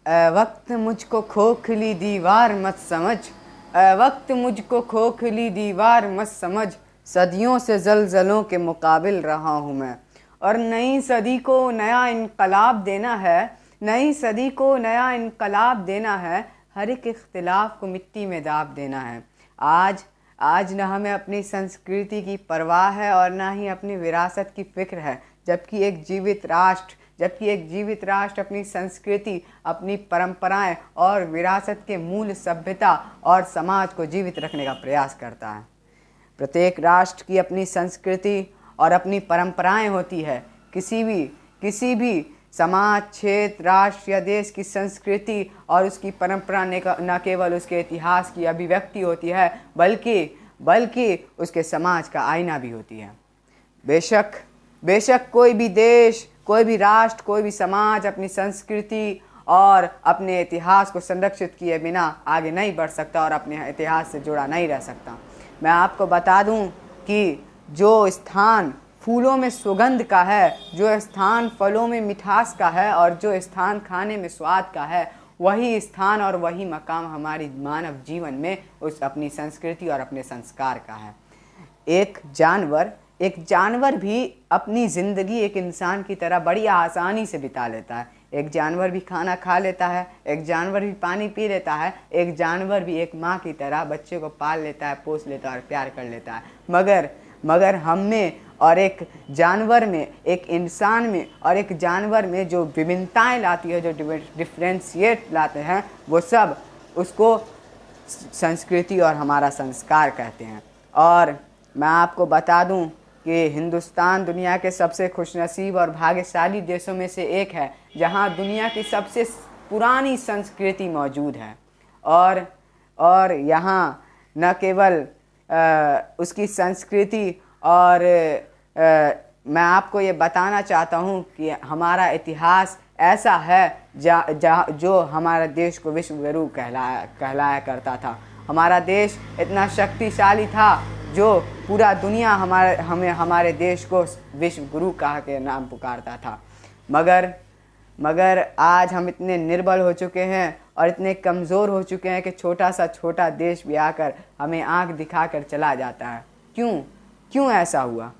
वक्त मुझको खोखली दीवार मत समझ, वक्त मुझको खोखली दीवार मत समझ, सदियों से ज़लज़लों के मुकाबिल रहा हूँ मैं। और नई सदी को नया इनकलाब देना है, नई सदी को नया इनकलाब देना है, हर एक इख्तिलाफ को मिट्टी में दाब देना है। आज न हमें अपनी संस्कृति की परवाह है और ना ही अपनी विरासत की फ़िक्र है, जबकि एक जीवित राष्ट्र अपनी संस्कृति, अपनी परंपराएं और विरासत के मूल सभ्यता और समाज को जीवित रखने का प्रयास करता है। प्रत्येक राष्ट्र की अपनी संस्कृति और अपनी परंपराएं होती है। किसी भी समाज, क्षेत्र, राष्ट्र या देश की संस्कृति और उसकी परंपरा न केवल उसके इतिहास की अभिव्यक्ति होती है, बल्कि उसके समाज का आईना भी होती है। बेशक कोई भी देश, कोई भी राष्ट्र, कोई भी समाज अपनी संस्कृति और अपने इतिहास को संरक्षित किए बिना आगे नहीं बढ़ सकता और अपने इतिहास से जुड़ा नहीं रह सकता। मैं आपको बता दूं कि जो स्थान फूलों में सुगंध का है, जो स्थान फलों में मिठास का है और जो स्थान खाने में स्वाद का है, वही स्थान और वही मकाम हमारी मानव जीवन में उस अपनी संस्कृति और अपने संस्कार का है। एक जानवर भी अपनी ज़िंदगी एक इंसान की तरह बड़ी आसानी से बिता लेता है। एक जानवर भी खाना खा लेता है, एक जानवर भी पानी पी लेता है, एक जानवर भी एक माँ की तरह बच्चे को पाल लेता है, पोस लेता है और प्यार कर लेता है। मगर हम में और एक जानवर में, एक इंसान में और एक जानवर में जो विभिन्नताएं लाती है, जो डिफ्रेंशिएट लाते हैं, वो सब उसको संस्कृति और हमारा संस्कार कहते हैं। और मैं आपको बता दूं कि हिंदुस्तान दुनिया के सबसे खुशनसीब और भाग्यशाली देशों में से एक है, जहां दुनिया की सबसे पुरानी संस्कृति मौजूद है। और यहाँ न केवल उसकी संस्कृति और मैं आपको ये बताना चाहता हूँ कि हमारा इतिहास ऐसा है जो हमारा देश को विश्व गुरु कहलाया करता था। हमारा देश इतना शक्तिशाली था जो पूरा दुनिया हमारे देश को विश्व गुरु कहा के नाम पुकारता था। मगर आज हम इतने निर्बल हो चुके हैं और इतने कमज़ोर हो चुके हैं कि छोटा देश भी आकर हमें आंख दिखाकर चला जाता है। क्यों ऐसा हुआ?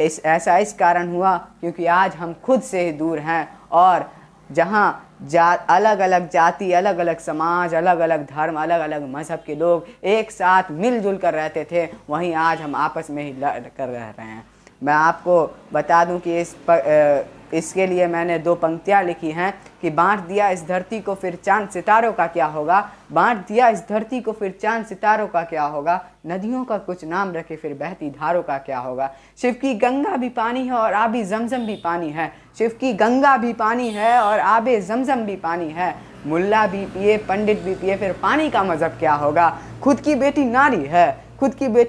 ऐसा इस कारण हुआ क्योंकि आज हम खुद से ही दूर हैं, और जहाँ अलग अलग जाति, अलग अलग समाज, अलग अलग धर्म, अलग अलग मज़हब के लोग एक साथ मिलजुल कर रहते थे, वहीं आज हम आपस में ही लड़ कर रह रहे हैं। मैं आपको बता दूं कि इसके लिए मैंने 2 पंक्तियाँ लिखी हैं कि बांट दिया इस धरती को फिर चांद सितारों का क्या होगा, बांट दिया इस धरती को फिर चांद सितारों का क्या होगा, नदियों का कुछ नाम रखे फिर बहती धारों का क्या होगा। शिव की गंगा भी पानी है और आबे जमजम भी पानी है, शिव की गंगा भी पानी है और आबे जमजम भी पानी है। मुल्ला भी पिए, पंडित भी पिए, फिर पानी का मजहब क्या होगा। खुद की बेटी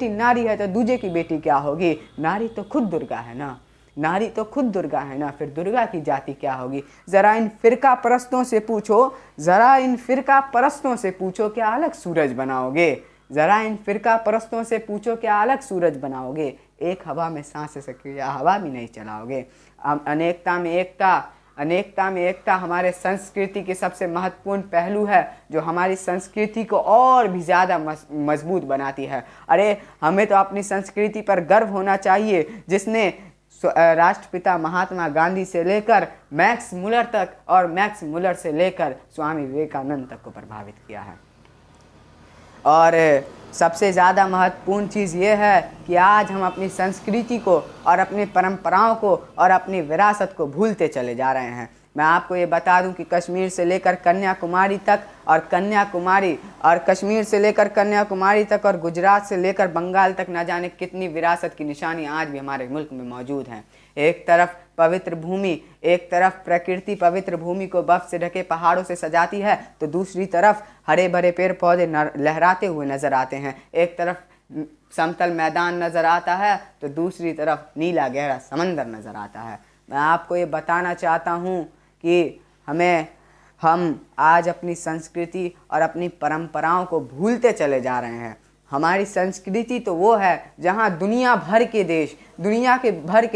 नारी है तो दूजे की बेटी क्या होगी। नारी तो खुद दुर्गा है ना, फिर दुर्गा की जाति क्या होगी। ज़रा इन फ़िरका परस्तों से पूछो क्या अलग सूरज बनाओगे। एक हवा में सांस से सक्रिया हवा भी नहीं चलाओगे। अनेकता में एकता हमारे संस्कृति के सबसे महत्वपूर्ण पहलू है, जो हमारी संस्कृति को और भी ज़्यादा मजबूत बनाती है। अरे हमें तो अपनी संस्कृति पर गर्व होना चाहिए, जिसने राष्ट्रपिता महात्मा गांधी से लेकर मैक्स मुलर तक और मैक्स मुलर से लेकर स्वामी विवेकानंद तक को प्रभावित किया है। और सबसे ज़्यादा महत्वपूर्ण चीज़ ये है कि आज हम अपनी संस्कृति को और अपनी परंपराओं को और अपनी विरासत को भूलते चले जा रहे हैं। मैं आपको ये बता दूं कि कश्मीर से लेकर कन्याकुमारी तक और गुजरात से लेकर बंगाल तक न जाने कितनी विरासत की निशानी आज भी हमारे मुल्क में मौजूद हैं। एक तरफ प्रकृति पवित्र भूमि को बर्फ से ढके पहाड़ों से सजाती है, तो दूसरी तरफ हरे भरे पेड़ पौधे लहराते हुए नजर आते हैं। एक तरफ समतल मैदान नजर आता है तो दूसरी तरफ नीला गहरा समंदर नजर आता है। मैं आपको ये बताना चाहता हूँ कि हम आज अपनी संस्कृति और अपनी परंपराओं को भूलते चले जा रहे हैं। हमारी संस्कृति तो वो है जहाँ दुनिया भर के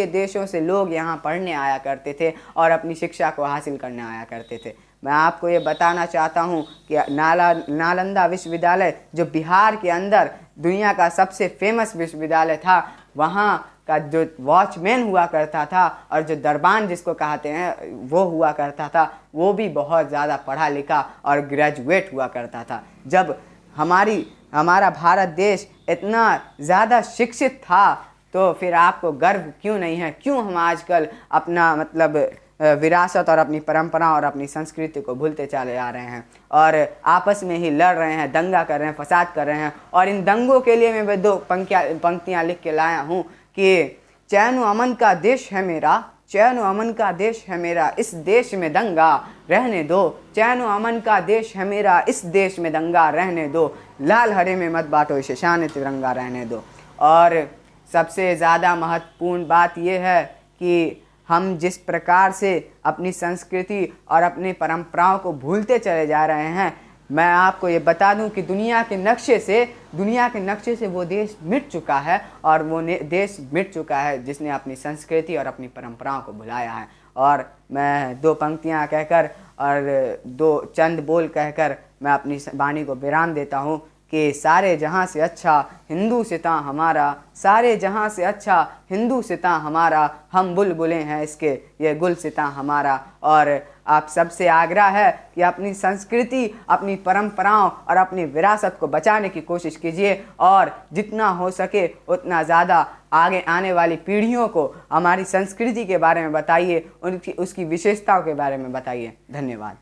देशों से लोग यहाँ पढ़ने आया करते थे और अपनी शिक्षा को हासिल करने आया करते थे। मैं आपको ये बताना चाहता हूँ कि नालंदा विश्वविद्यालय जो बिहार के अंदर दुनिया का सबसे फेमस विश्वविद्यालय था, वहाँ का जो वॉचमैन हुआ करता था और जो दरबान जिसको कहते हैं वो हुआ करता था, वो भी बहुत ज़्यादा पढ़ा लिखा और ग्रेजुएट हुआ करता था। जब हमारा भारत देश इतना ज़्यादा शिक्षित था तो फिर आपको गर्व क्यों नहीं है? क्यों हम आजकल अपना मतलब विरासत और अपनी परंपरा और अपनी संस्कृति को भूलते चले आ रहे हैं और आपस में ही लड़ रहे हैं, दंगा कर रहे हैं, फसाद कर रहे हैं। और इन दंगों के लिए मैं 2 पंक्तियाँ लिख के लाया हूँ कि चैन व अमन का देश है मेरा, चैन व अमन का देश है मेरा, इस देश में दंगा रहने दो। चैन व अमन का देश है मेरा, इस देश में दंगा रहने दो। लाल हरे में मत बांटो, इसे शान तिरंगा रहने दो। और सबसे ज़्यादा महत्वपूर्ण बात यह है कि हम जिस प्रकार से अपनी संस्कृति और अपनी परंपराओं को भूलते चले जा रहे हैं, मैं आपको ये बता दूं कि दुनिया के नक्शे से वो देश मिट चुका है और वो देश मिट चुका है जिसने अपनी संस्कृति और अपनी परंपराओं को भुलाया है। और मैं 2 पंक्तियां कहकर और 2 चंद बोल कहकर मैं अपनी वाणी को विराम देता हूँ कि सारे जहाँ से अच्छा हिंदू सिता हमारा, सारे जहाँ से अच्छा हिंदू सिता हमारा, हम बुलबुलें हैं इसके ये गुल सिता हमारा। और आप सबसे आग्रह है कि अपनी संस्कृति, अपनी परंपराओं और अपनी विरासत को बचाने की कोशिश कीजिए और जितना हो सके उतना ज़्यादा आगे आने वाली पीढ़ियों को हमारी संस्कृति के बारे में बताइए, उसकी विशेषताओं के बारे में बताइए। धन्यवाद।